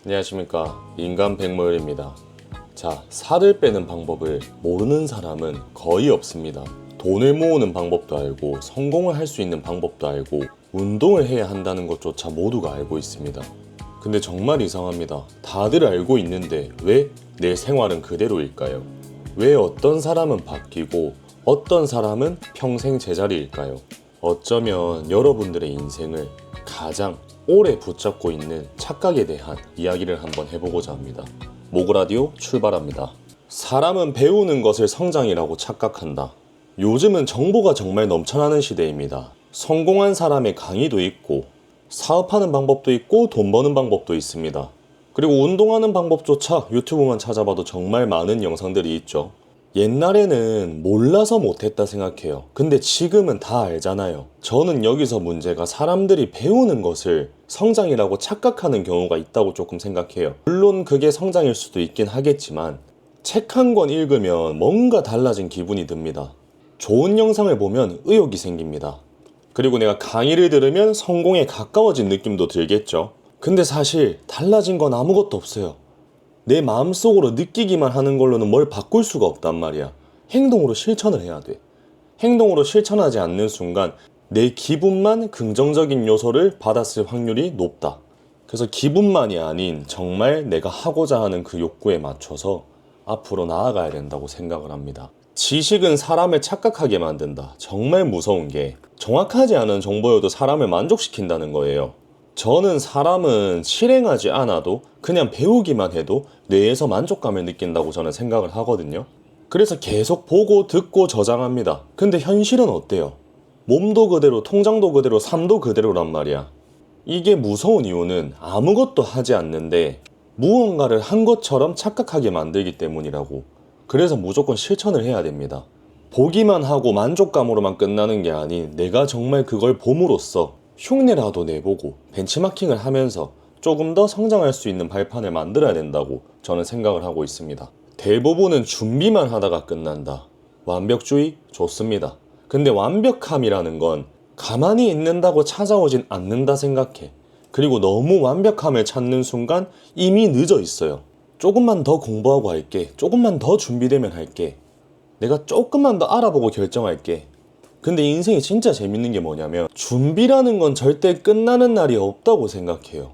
안녕하십니까, 인간 백모열입니다. 자, 살을 빼는 방법을 모르는 사람은 거의 없습니다. 돈을 모으는 방법도 알고 성공을 할 수 있는 방법도 알고 운동을 해야 한다는 것조차 모두가 알고 있습니다. 근데 정말 이상합니다. 다들 알고 있는데 왜 내 생활은 그대로일까요? 왜 어떤 사람은 바뀌고 어떤 사람은 평생 제자리일까요? 어쩌면 여러분들의 인생을 가장 오래 붙잡고 있는 착각에 대한 이야기를 한번 해보고자 합니다. 모그라디오 출발합니다. 사람은 배우는 것을 성장이라고 착각한다. 요즘은 정보가 정말 넘쳐나는 시대입니다. 성공한 사람의 강의도 있고 사업하는 방법도 있고 돈 버는 방법도 있습니다. 그리고 운동하는 방법조차 유튜브만 찾아봐도 정말 많은 영상들이 있죠. 옛날에는 몰라서 못했다 생각해요. 근데 지금은 다 알잖아요. 저는 여기서 문제가 사람들이 배우는 것을 성장이라고 착각하는 경우가 있다고 조금 생각해요. 물론 그게 성장일 수도 있긴 하겠지만 책 한 권 읽으면 뭔가 달라진 기분이 듭니다. 좋은 영상을 보면 의욕이 생깁니다. 그리고 내가 강의를 들으면 성공에 가까워진 느낌도 들겠죠. 근데 사실 달라진 건 아무것도 없어요. 내 마음속으로 느끼기만 하는 걸로는 뭘 바꿀 수가 없단 말이야. 행동으로 실천을 해야 돼. 행동으로 실천하지 않는 순간 내 기분만 긍정적인 요소를 받았을 확률이 높다. 그래서 기분만이 아닌 정말 내가 하고자 하는 그 욕구에 맞춰서 앞으로 나아가야 된다고 생각을 합니다. 지식은 사람을 착각하게 만든다. 정말 무서운 게 정확하지 않은 정보여도 사람을 만족시킨다는 거예요. 저는 사람은 실행하지 않아도 그냥 배우기만 해도 뇌에서 만족감을 느낀다고 저는 생각을 하거든요. 그래서 계속 보고 듣고 저장합니다. 근데 현실은 어때요? 몸도 그대로, 통장도 그대로, 삶도 그대로란 말이야. 이게 무서운 이유는 아무것도 하지 않는데 무언가를 한 것처럼 착각하게 만들기 때문이라고. 그래서 무조건 실천을 해야 됩니다. 보기만 하고 만족감으로만 끝나는 게 아닌 내가 정말 그걸 봄으로써 흉내라도 내보고 벤치마킹을 하면서 조금 더 성장할 수 있는 발판을 만들어야 된다고 저는 생각을 하고 있습니다. 대부분은 준비만 하다가 끝난다. 완벽주의? 좋습니다. 근데 완벽함이라는 건 가만히 있는다고 찾아오진 않는다 생각해. 그리고 너무 완벽함을 찾는 순간 이미 늦어 있어요. 조금만 더 공부하고 할게. 조금만 더 준비되면 할게. 내가 조금만 더 알아보고 결정할게. 근데 인생이 진짜 재밌는 게 뭐냐면 준비라는 건 절대 끝나는 날이 없다고 생각해요.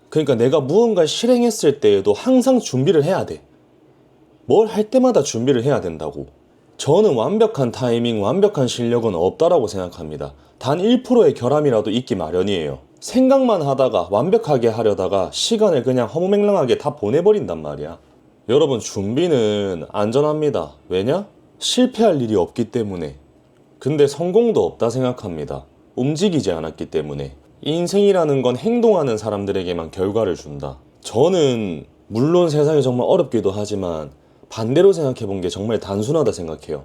그러니까 내가 무언가를 실행했을 때에도 항상 준비를 해야 돼. 뭘 할 때마다 준비를 해야 된다고. 저는 완벽한 타이밍, 완벽한 실력은 없다라고 생각합니다. 단 1%의 결함이라도 있기 마련이에요. 생각만 하다가 완벽하게 하려다가 시간을 그냥 허무맹랑하게 다 보내버린단 말이야. 여러분, 준비는 안전합니다. 왜냐? 실패할 일이 없기 때문에. 근데 성공도 없다 생각합니다. 움직이지 않았기 때문에. 인생이라는 건 행동하는 사람들에게만 결과를 준다. 저는 물론 세상이 정말 어렵기도 하지만 반대로 생각해 본 게 정말 단순하다 생각해요.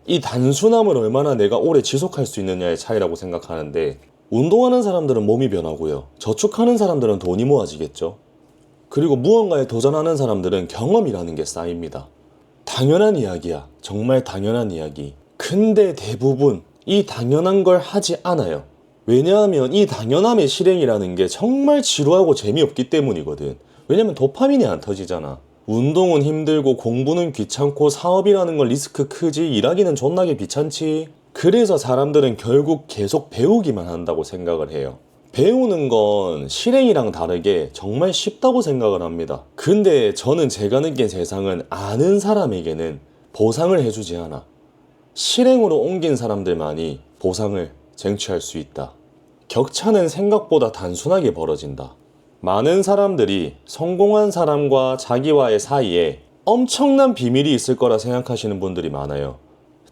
이 단순함을 얼마나 내가 오래 지속할 수 있느냐의 차이라고 생각하는데, 운동하는 사람들은 몸이 변하고요. 저축하는 사람들은 돈이 모아지겠죠. 그리고 무언가에 도전하는 사람들은 경험이라는 게 쌓입니다. 당연한 이야기야. 정말 당연한 이야기. 근데 대부분 이 당연한 걸 하지 않아요. 왜냐하면 이 당연함의 실행이라는 게 정말 지루하고 재미없기 때문이거든. 왜냐면 도파민이 안 터지잖아. 운동은 힘들고 공부는 귀찮고 사업이라는 건 리스크 크지, 일하기는 존나게 귀찮지. 그래서 사람들은 결국 계속 배우기만 한다고 생각을 해요. 배우는 건 실행이랑 다르게 정말 쉽다고 생각을 합니다. 근데 저는 제가 느낀 세상은 아는 사람에게는 보상을 해주지 않아. 실행으로 옮긴 사람들만이 보상을 쟁취할 수 있다. 격차는 생각보다 단순하게 벌어진다. 많은 사람들이 성공한 사람과 자기와의 사이에 엄청난 비밀이 있을 거라 생각하시는 분들이 많아요.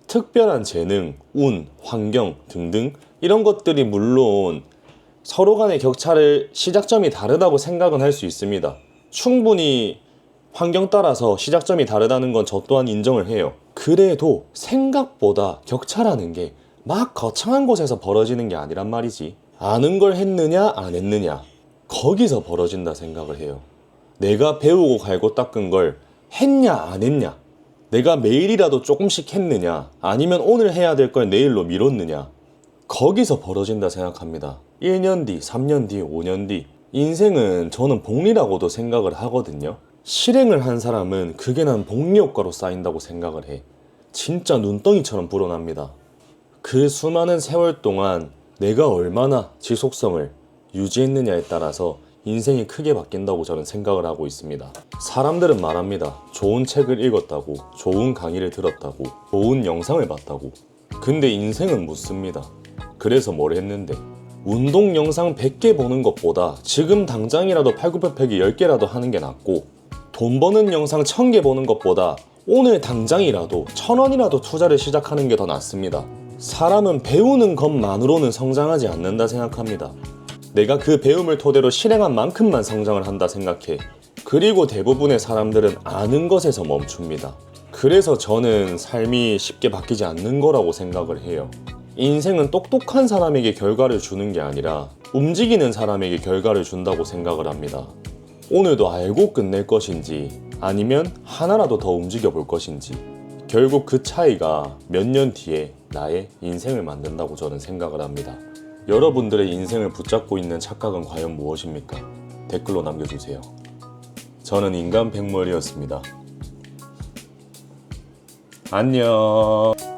특별한 재능, 운, 환경 등등 이런 것들이 물론 서로 간의 격차를 시작점이 다르다고 생각은 할 수 있습니다. 충분히 환경 따라서 시작점이 다르다는 건 저 또한 인정을 해요. 그래도 생각보다 격차라는 게 막 거창한 곳에서 벌어지는 게 아니란 말이지. 아는 걸 했느냐 안 했느냐, 거기서 벌어진다 생각을 해요. 내가 배우고 갈고 닦은 걸 했냐 안 했냐, 내가 매일이라도 조금씩 했느냐 아니면 오늘 해야 될 걸 내일로 미뤘느냐, 거기서 벌어진다 생각합니다. 1년 뒤, 3년 뒤, 5년 뒤 인생은 저는 복리라고도 생각을 하거든요. 실행을 한 사람은 그게 난 복리 효과로 쌓인다고 생각을 해. 진짜 눈덩이처럼 불어납니다. 그 수많은 세월 동안 내가 얼마나 지속성을 유지했느냐에 따라서 인생이 크게 바뀐다고 저는 생각을 하고 있습니다. 사람들은 말합니다. 좋은 책을 읽었다고, 좋은 강의를 들었다고, 좋은 영상을 봤다고. 근데 인생은 묻습니다. 그래서 뭘 했는데? 운동 영상 100개 보는 것보다 지금 당장이라도 팔굽혀펴기 10개라도 하는 게 낫고, 돈 버는 영상 1000개 보는 것보다 오늘 당장이라도 1000원이라도 투자를 시작하는 게 더 낫습니다. 사람은 배우는 것만으로는 성장하지 않는다 생각합니다. 내가 그 배움을 토대로 실행한 만큼만 성장을 한다 생각해. 그리고 대부분의 사람들은 아는 것에서 멈춥니다. 그래서 저는 삶이 쉽게 바뀌지 않는 거라고 생각을 해요. 인생은 똑똑한 사람에게 결과를 주는 게 아니라 움직이는 사람에게 결과를 준다고 생각을 합니다. 오늘도 알고 끝낼 것인지 아니면 하나라도 더 움직여 볼 것인지, 결국 그 차이가 몇 년 뒤에 나의 인생을 만든다고 저는 생각을 합니다. 여러분들의 인생을 붙잡고 있는 착각은 과연 무엇입니까? 댓글로 남겨주세요. 저는 인간 백무열이었습니다. 안녕.